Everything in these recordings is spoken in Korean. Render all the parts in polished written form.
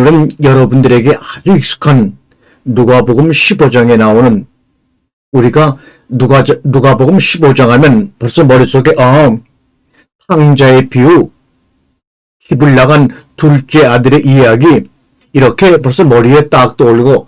오늘은 여러분들에게 아주 익숙한 누가복음 15장에 나오는, 우리가 누가복음 15장 하면 벌써 머릿속에 탕자의 비유, 집을 나간 둘째 아들의 이야기, 이렇게 벌써 머리에 딱 떠올리고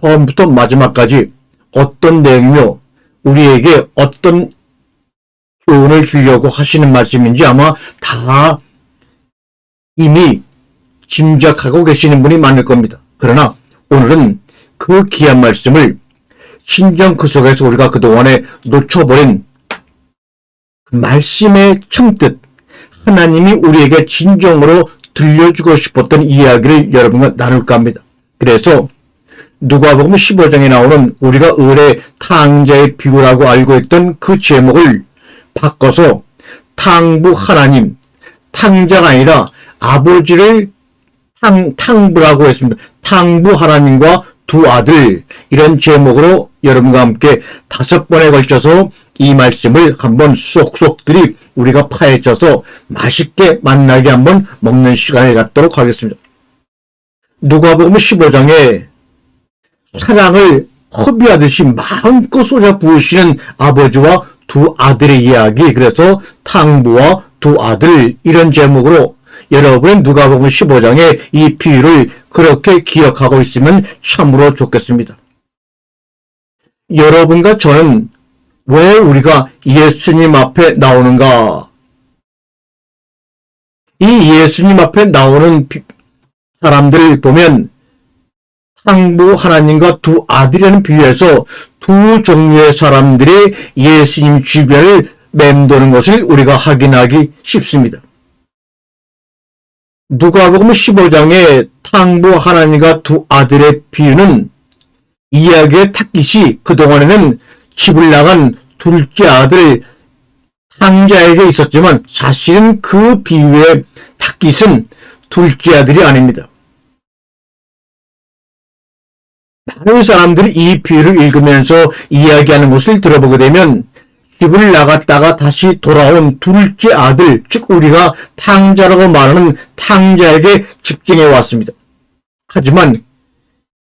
처음부터 마지막까지 어떤 내용이며 우리에게 어떤 교훈을 주려고 하시는 말씀인지 아마 다 이미 짐작하고 계시는 분이 많을 겁니다. 그러나 오늘은 그 귀한 말씀을 신정 그 속에서 우리가 그동안에 놓쳐버린 그 말씀의 청뜻, 하나님이 우리에게 진정으로 들려주고 싶었던 이야기를 여러분과 나눌까 합니다. 그래서 누가복음 15장에 나오는 우리가 을의 탕자의 비유라고 알고 있던 그 제목을 바꿔서 탕부 하나님, 탕자가 아니라 아버지를 탕부라고 했습니다. 탕부 하나님과 두 아들, 이런 제목으로 여러분과 함께 5번에 걸쳐서 이 말씀을 한번 쏙쏙들이 우리가 파헤쳐서 맛있게 만나게 한번 먹는 시간을 갖도록 하겠습니다. 누가복음 15장에 사랑을 허비하듯이 마음껏 쏟아 부으시는 아버지와 두 아들의 이야기, 그래서 탕부와 두 아들, 이런 제목으로 여러분 누가복음 15장의 이 비유를 그렇게 기억하고 있으면 참으로 좋겠습니다. 여러분과 저는 왜 우리가 예수님 앞에 나오는가? 이 예수님 앞에 나오는 사람들을 보면 탕부 하나님과 두 아들이라는 비유에서 두 종류의 사람들이 예수님 주변을 맴도는 것을 우리가 확인하기 쉽습니다. 누가복음 15장의 탕부 하나님과 두 아들의 비유는 이야기의 탁깃이 그동안에는 집을 나간 둘째 아들 탕자에게 있었지만 사실은 그 비유의 탁깃은 둘째 아들이 아닙니다. 많은 사람들이 이 비유를 읽으면서 이야기하는 것을 들어보게 되면 집을 나갔다가 다시 돌아온 둘째 아들, 즉 우리가 탕자라고 말하는 탕자에게 집중해 왔습니다. 하지만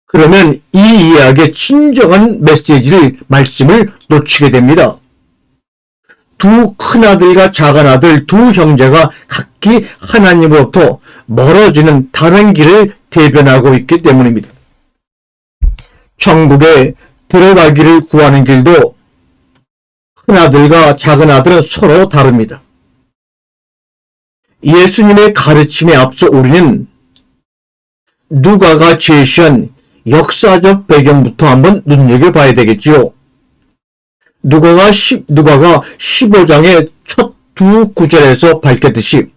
그러면 이 이야기의 진정한 메시지를, 말씀을 놓치게 됩니다. 두 큰아들과 작은아들, 두 형제가 각기 하나님으로부터 멀어지는 다른 길을 대변하고 있기 때문입니다. 천국에 들어가기를 구하는 길도 큰아들과 작은아들은 서로 다릅니다. 예수님의 가르침에 앞서 우리는 누가가 제시한 역사적 배경부터 한번 눈여겨봐야 되겠지요. 누가가 15장의 첫 두 구절에서 밝혔듯이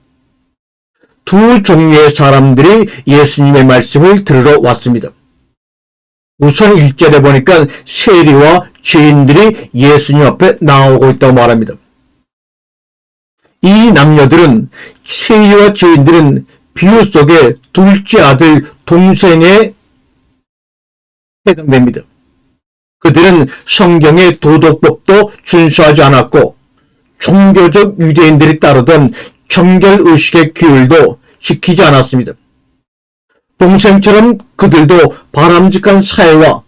두 종류의 사람들이 예수님의 말씀을 들으러 왔습니다. 우선 1절에 보니까 세리와 죄인들이 예수님 앞에 나오고 있다고 말합니다. 이 남녀들은, 세리와 죄인들은 비유 속의 둘째 아들 동생에 해당됩니다. 그들은 성경의 도덕법도 준수하지 않았고 종교적 유대인들이 따르던 정결의식의 규율도 지키지 않았습니다. 동생처럼 그들도 바람직한 사회와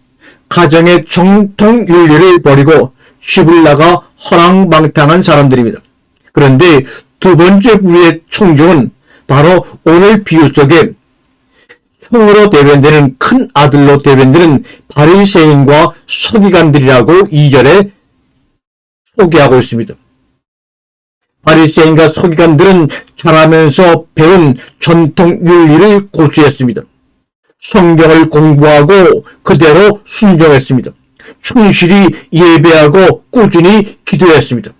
가정의 정통 윤리를 버리고 집을 나가 허랑방탕한 사람들입니다. 그런데 두 번째 부류의 청중은 바로 오늘 비유 속에 형으로 대변되는 큰 아들로 대변되는 바리새인과 서기관들이라고 2절에 소개하고 있습니다. 바리새인과 서기관들은 자라면서 배운 전통 윤리를 고수했습니다. 성경을 공부하고 그대로 순종했습니다. 충실히 예배하고 꾸준히 기도했습니다.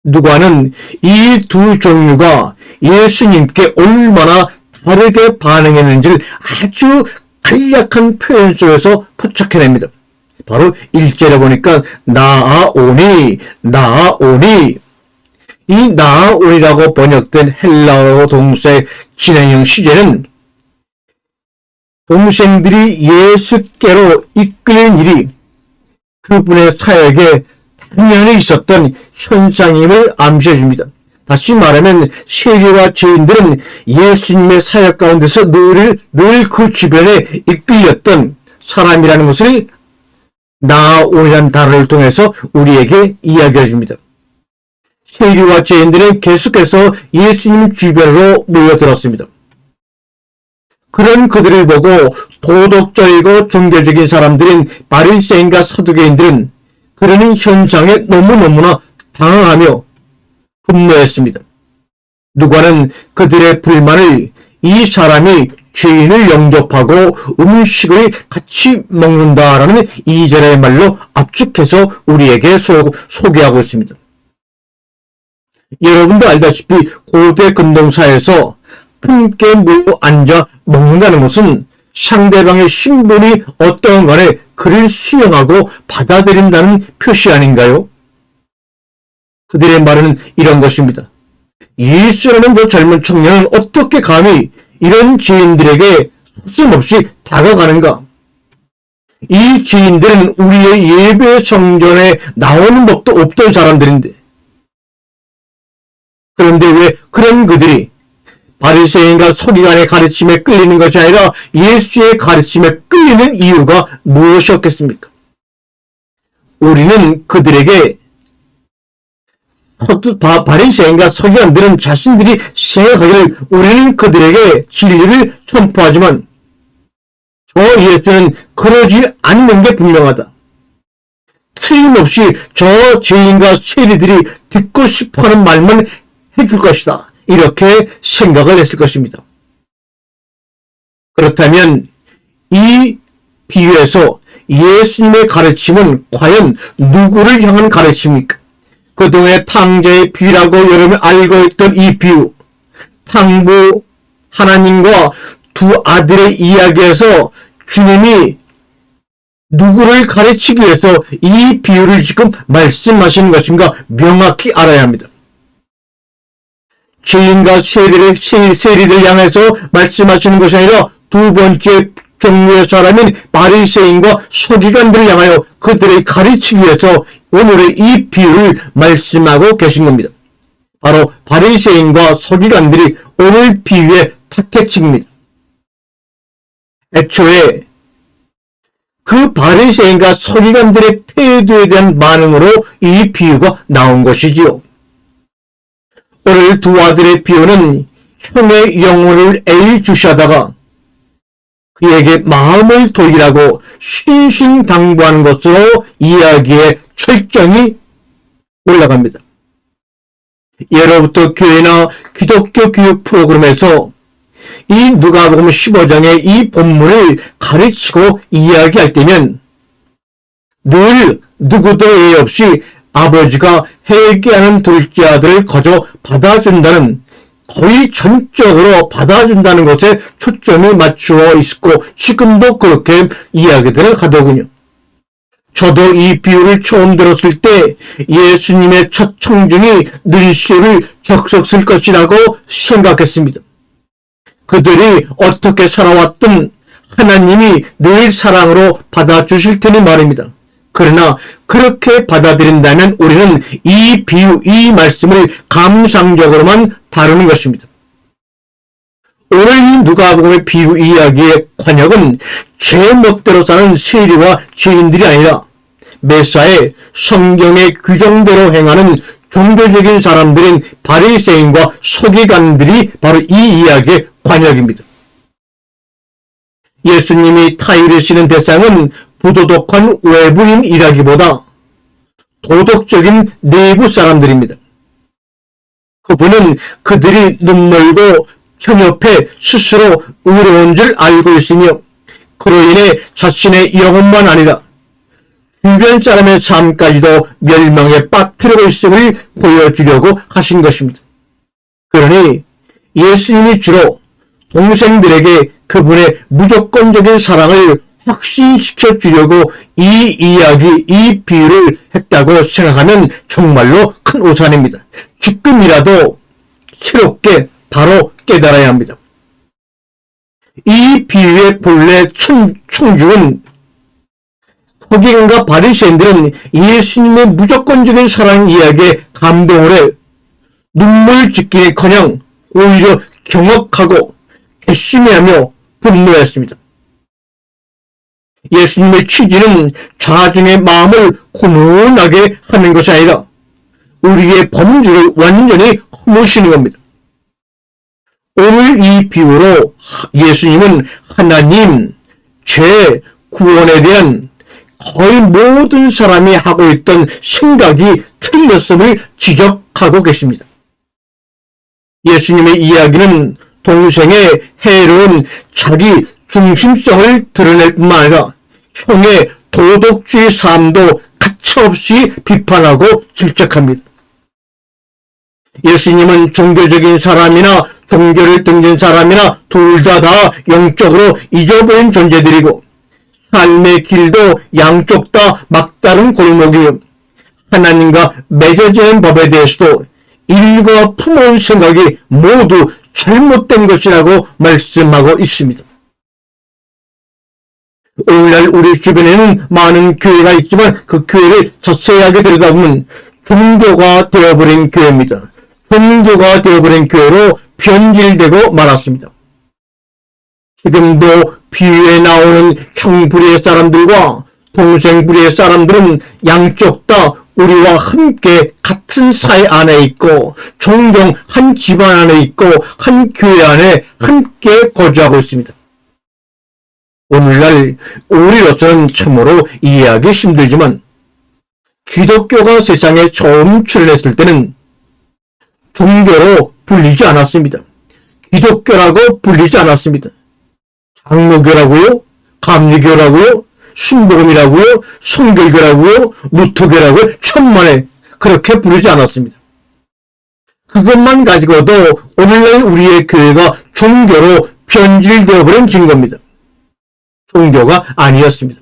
누가는 이 두 종류가 예수님께 얼마나 다르게 반응했는지를 아주 간략한 표현 속에서 포착해냅니다. 바로 1절에 보니까 나아오니, 나아오니. 이 나아오니라고 번역된 헬라어 동사의 진행형 시제는 동생들이 예수께로 이끌린 일이 그분의 사역에 당연히 있었던 현상임을 암시해 줍니다. 다시 말하면 세리와 죄인들은 예수님의 사역 가운데서 늘 그 주변에 이끌렸던 사람이라는 것을 나아온이라는 단어를 통해서 우리에게 이야기해 줍니다. 세리와 죄인들은 계속해서 예수님 주변으로 모여들었습니다. 그런 그들을 보고 도덕적이고 종교적인 사람들인 바리새인과 사두개인들은 그러는 현상에 너무너무나 당황하며 분노했습니다. 누가는 그들의 불만을 이 사람이 죄인을 영접하고 음식을 같이 먹는다라는 2절의 말로 압축해서 우리에게 소개하고 있습니다. 여러분도 알다시피 고대 근동사에서 함께 모여 앉아 먹는다는 것은 상대방의 신분이 어떤 간에 그를 수용하고 받아들인다는 표시 아닌가요? 그들의 말은 이런 것입니다. 예수라는 저 젊은 청년은 어떻게 감히 이런 죄인들에게 소슴없이 다가가는가? 이 죄인들은 우리의 예배 성전에 나오는 법도 없던 사람들인데, 그런데 왜 그런 그들이 바리새인과 서기관의 가르침에 끌리는 것이 아니라 예수의 가르침에 끌리는 이유가 무엇이었겠습니까? 우리는 그들에게 바리새인과 서기관들은 자신들이 생각하기를 우리는 그들에게 진리를 선포하지만 저 예수는 그러지 않는 게 분명하다. 틀림없이 저 죄인과 세리들이 듣고 싶어하는 말만 해줄 것이다. 이렇게 생각을 했을 것입니다. 그렇다면 이 비유에서 예수님의 가르침은 과연 누구를 향한 가르침입니까? 그동안의 탕자의 비유라고 여러분이 알고 있던 이 비유, 탕부 하나님과 두 아들의 이야기에서 주님이 누구를 가르치기 위해서 이 비유를 지금 말씀하시는 것인가 명확히 알아야 합니다. 죄인과 세리를 향해서 말씀하시는 것이 아니라 두 번째 종류의 사람인 바리새인과 서기관들을 향하여 그들을 가르치기 위해서 오늘의 이 비유를 말씀하고 계신 겁니다. 바로 바리새인과 서기관들이 오늘 비유의 타겟층입니다. 애초에 그 바리새인과 서기관들의 태도에 대한 반응으로 이 비유가 나온 것이지요. 오늘 두 아들의 비유는 형의 영혼을 애일주시하다가 그에게 마음을 돌리라고 신신당부하는 것으로 이야기에 철저히 올라갑니다. 예로부터 교회나 기독교 교육 프로그램에서 이 누가복음 15장의 이 본문을 가르치고 이야기할 때면 늘 누구도 예의 없이 아버지가 회개하는 둘째 아들을 거저 받아준다는, 거의 전적으로 받아준다는 것에 초점이 맞추어 있고 지금도 그렇게 이야기들을 하더군요. 저도 이 비유를 처음 들었을 때 예수님의 첫 청중이 눈시울을 적석 쓸 것이라고 생각했습니다. 그들이 어떻게 살아왔든 하나님이 늘 사랑으로 받아주실 테니 말입니다. 그러나 그렇게 받아들인다면 우리는 이 비유, 이 말씀을 감상적으로만 다루는 것입니다. 오늘 이 누가복음의 비유 이야기의 관역은 제멋대로 사는 세리와 죄인들이 아니라 매사에 성경의 규정대로 행하는 종교적인 사람들인 바리새인과 서기관들이 바로 이 이야기의 관역입니다. 예수님이 타이르시는 대상은 부도덕한 외부인이라기보다 도덕적인 내부 사람들입니다. 그분은 그들이 눈멀고 편협해 스스로 의로운 줄 알고 있으며 그로 인해 자신의 영혼만 아니라 주변 사람의 삶까지도 멸망에 빠뜨리고 있음을 보여주려고 하신 것입니다. 그러니 예수님이 주로 동생들에게 그분의 무조건적인 사랑을 확신시켜 주려고 이 이야기, 이 비유를 했다고 생각하면 정말로 큰 오산입니다. 지금이라도 새롭게 바로 깨달아야 합니다. 이 비유의 본래 청중은 서기관과 바리새인들은 예수님의 무조건적인 사랑 이야기에 감동을 해 눈물 짓기는커녕 오히려 경악하고 괘씸해하며 분노했습니다. 예수님의 취지는 자중의 마음을 훈훈하게 하는 것이 아니라 우리의 범죄를 완전히 허무시는 겁니다. 오늘 이 비유로 예수님은 하나님, 죄, 구원에 대한 거의 모든 사람이 하고 있던 생각이 틀렸음을 지적하고 계십니다. 예수님의 이야기는 동생의 해로운 자기 중심성을 드러낼 뿐만 아니라 형의 도덕주의 삶도 가차없이 비판하고 질책합니다. 예수님은 종교적인 사람이나 종교를 등진 사람이나 둘 다 영적으로 잊어버린 존재들이고 삶의 길도 양쪽 다 막다른 골목이며 하나님과 맺어지는 법에 대해서도 일과 품어온 생각이 모두 잘못된 것이라고 말씀하고 있습니다. 오늘날 우리 주변에는 많은 교회가 있지만 그 교회를 자세하게 들여다보면 종교가 되어버린 교회입니다. 종교가 되어버린 교회로 변질되고 말았습니다. 지금도 비유에 나오는 형 부류의 사람들과 동생 부류의 사람들은 양쪽 다 우리와 함께 같은 사회 안에 있고 종종 한 집안 안에 있고 한 교회 안에 함께 거주하고 있습니다. 오늘날 우리로서는 참으로 이해하기 힘들지만 기독교가 세상에 처음 출현했을 때는 종교로 불리지 않았습니다. 기독교라고 불리지 않았습니다. 장로교라고요? 감리교라고요? 순복음이라고요? 성결교라고요? 루터교라고요? 천만에 그렇게 부르지 않았습니다. 그것만 가지고도 오늘날 우리의 교회가 종교로 변질되어버린 증거입니다. 종교가 아니었습니다.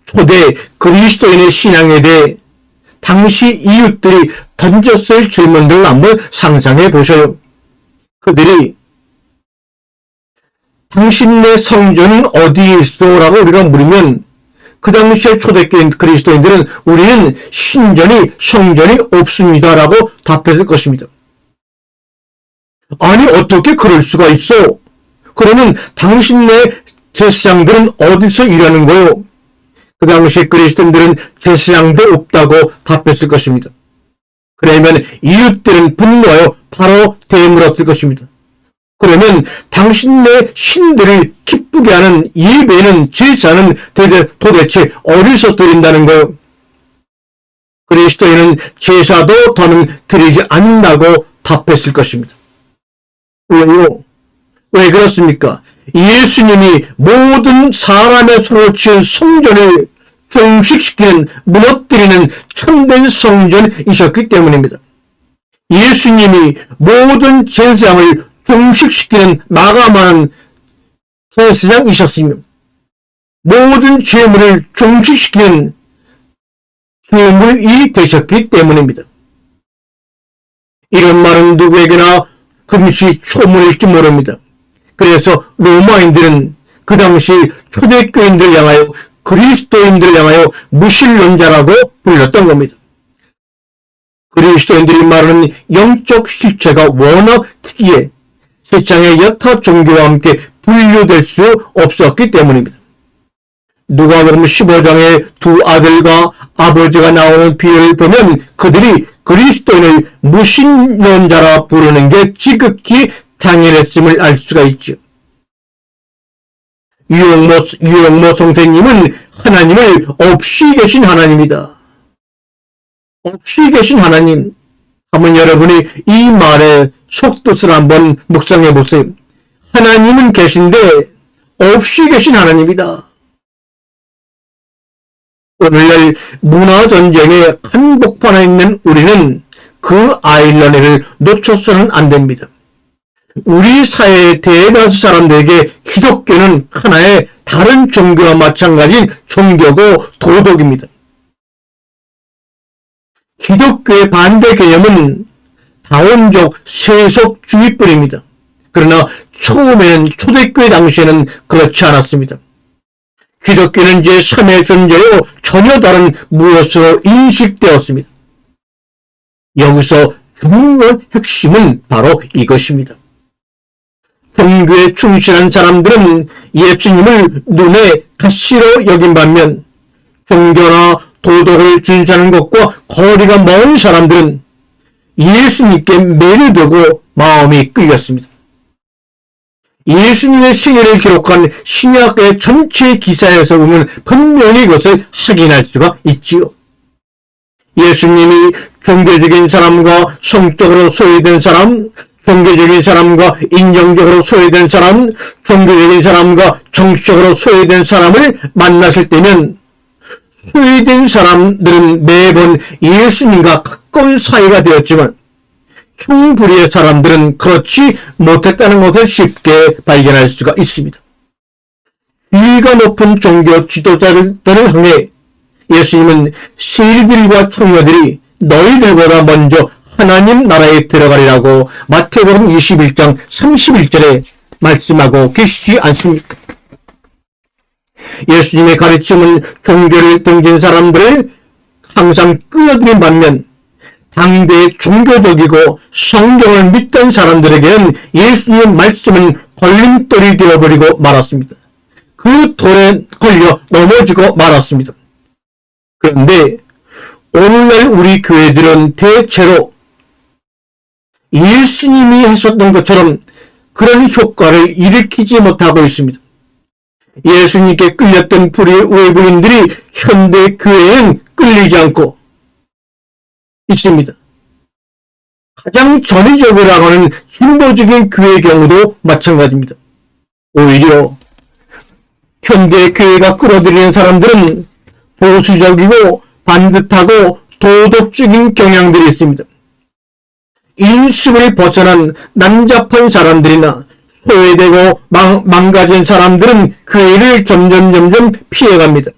초대 그리스도인의 신앙에 대해 당시 이웃들이 던졌을 질문들을 한번 상상해 보셔요. 그들이 당신네 성전은 어디에 있어? 라고 우리가 물으면 그 당시에 초대교인 그리스도인들은 우리는 성전이 없습니다. 라고 답했을 것입니다. 아니 어떻게 그럴 수가 있어? 그러면 당신네 제사장들은 어디서 일하는 거요? 그 당시에 그리스도인들은 제사장도 없다고 답했을 것입니다. 그러면 이웃들은 분노하여 바로 대물었을 것입니다. 그러면 당신네 신들을 기쁘게 하는 예배는 제사는 도대체 어디서 드린다는 거요? 그리스도인은 제사도 더는 드리지 않는다고 답했을 것입니다. 왜요? 왜 그렇습니까? 예수님이 모든 사람의 손으로 지은 성전을 종식시키는, 무너뜨리는 참된 성전이셨기 때문입니다. 예수님이 모든 제사장을 종식시키는 마감하는 제사장이셨으며 모든 죄물을 종식시키는 죄물이 되셨기 때문입니다. 이런 말은 누구에게나 금시 초문일지 모릅니다. 그래서 로마인들은 그 당시 초대교인들 향하여 그리스도인들 향하여 무신론자라고 불렸던 겁니다. 그리스도인들이 말하는 영적 실체가 워낙 특이해 세상의 여타 종교와 함께 분류될 수 없었기 때문입니다. 누가복음 15장의 두 아들과 아버지가 나오는 비유를 보면 그들이 그리스도인을 무신론자라 부르는 게 지극히 당연했음을 알 수가 있죠. 유영모 선생님은 하나님을 없이 계신 하나님이다. 없이 계신 하나님. 한번 여러분이 이 말의 속뜻을 한번 묵상해 보세요. 하나님은 계신데 없이 계신 하나님이다. 오늘날 문화전쟁의 한복판에 있는 우리는 그 아이러니를 놓쳐서는 안 됩니다. 우리 사회의 대다수 사람들에게 기독교는 하나의 다른 종교와 마찬가지인 종교고 도덕입니다. 기독교의 반대 개념은 다원적 세속주의뿐입니다. 그러나 처음에는 초대교회 당시에는 그렇지 않았습니다. 기독교는 제3의 존재요 전혀 다른 무엇으로 인식되었습니다. 여기서 중요한 핵심은 바로 이것입니다. 종교에 충실한 사람들은 예수님을 눈에 가시로 여긴 반면 종교나 도덕을 준수하는 것과 거리가 먼 사람들은 예수님께 매료되고 마음이 끌렸습니다. 예수님의 생애를 기록한 신약의 전체 기사에서 보면 분명히 이것을 확인할 수가 있지요. 예수님이 종교적인 사람과 성적으로 소외된 사람, 종교적인 사람과 인정적으로 소외된 사람, 종교적인 사람과 정치적으로 소외된 사람을 만났을 때면 소외된 사람들은 매번 예수님과 가까운 사이가 되었지만 형부리의 사람들은 그렇지 못했다는 것을 쉽게 발견할 수가 있습니다. 위가 높은 종교 지도자들을 향해 예수님은 세리들과 청년들이 너희들보다 먼저 하나님 나라에 들어가리라고 마태복음 21장 31절에 말씀하고 계시지 않습니까? 예수님의 가르침은 종교를 등진 사람들을 항상 끌어들인 반면 당대의 종교적이고 성경을 믿던 사람들에게는 예수님의 말씀은 걸림돌이 되어버리고 말았습니다. 그 돌에 걸려 넘어지고 말았습니다. 그런데 오늘날 우리 교회들은 대체로 예수님이 하셨던 것처럼 그런 효과를 일으키지 못하고 있습니다. 예수님께 끌렸던 외부인들이 현대 교회에는 끌리지 않고 있습니다. 가장 전위적으로 하는 진보적인 교회의 경우도 마찬가지입니다. 오히려 현대 교회가 끌어들이는 사람들은 보수적이고 반듯하고 도덕적인 경향들이 있습니다. 인심을 벗어난 난잡한 사람들이나 소외되고 망가진 사람들은 교회를 점점 피해갑니다.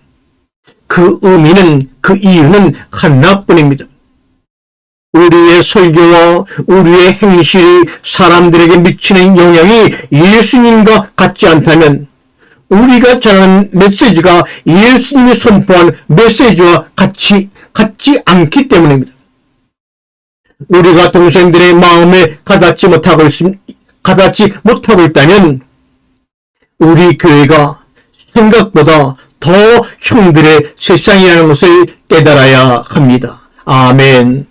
그 이유는 하나뿐입니다. 우리의 설교와 우리의 행실이 사람들에게 미치는 영향이 예수님과 같지 않다면 우리가 전하는 메시지가 예수님이 선포한 메시지와 같지 않기 때문입니다. 우리가 동생들의 마음에 가닿지 못하고 있다면 우리 교회가 생각보다 더 형들의 세상이라는 것을 깨달아야 합니다. 아멘.